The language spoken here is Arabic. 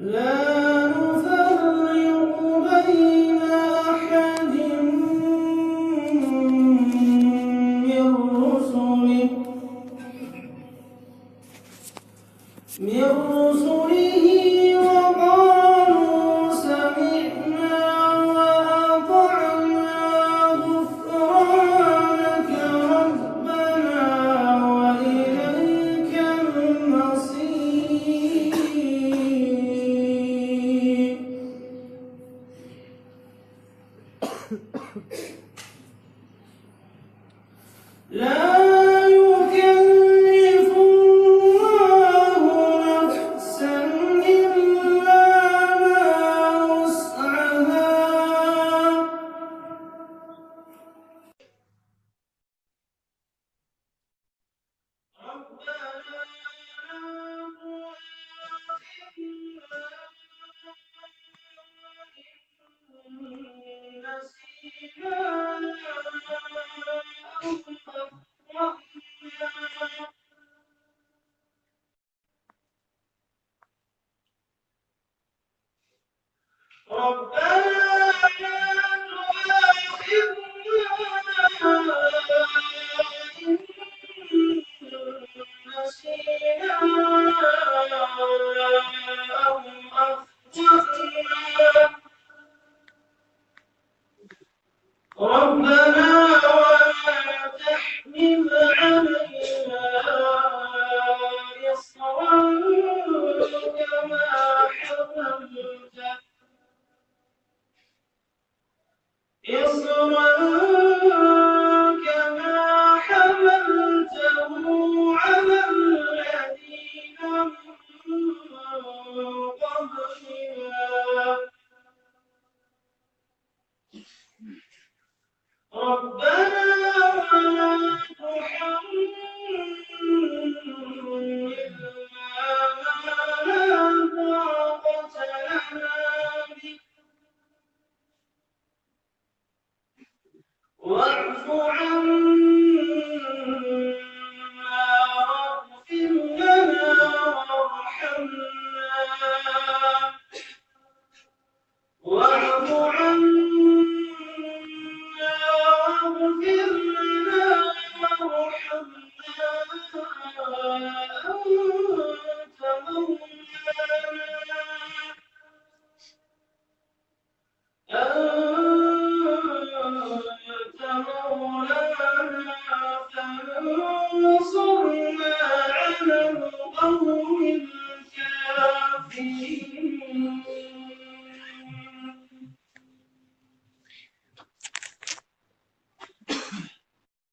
لا نفرق بين أحد من رسله وقالوا سمعنا وأطعنا غفرانك ربنا وإليك المصير. لا يكلف الله نفسا إلا ما وسعها. ربنا لا تؤاخذنا إن نسينا أو أخطأنا. ربنا لا تؤاخذنا إن نسينا أو أخطأنا. ربنا ولا تحمل علينا إصرا كما حملته على الذين من قبلنا. ربنا ولا تحملنا ما لا طاقة لنا به واعف عنا واغفر لنا وارحمنا. واعف عنا واغفر لنا وارحمنا أنت مولانا فانصرنا على القوم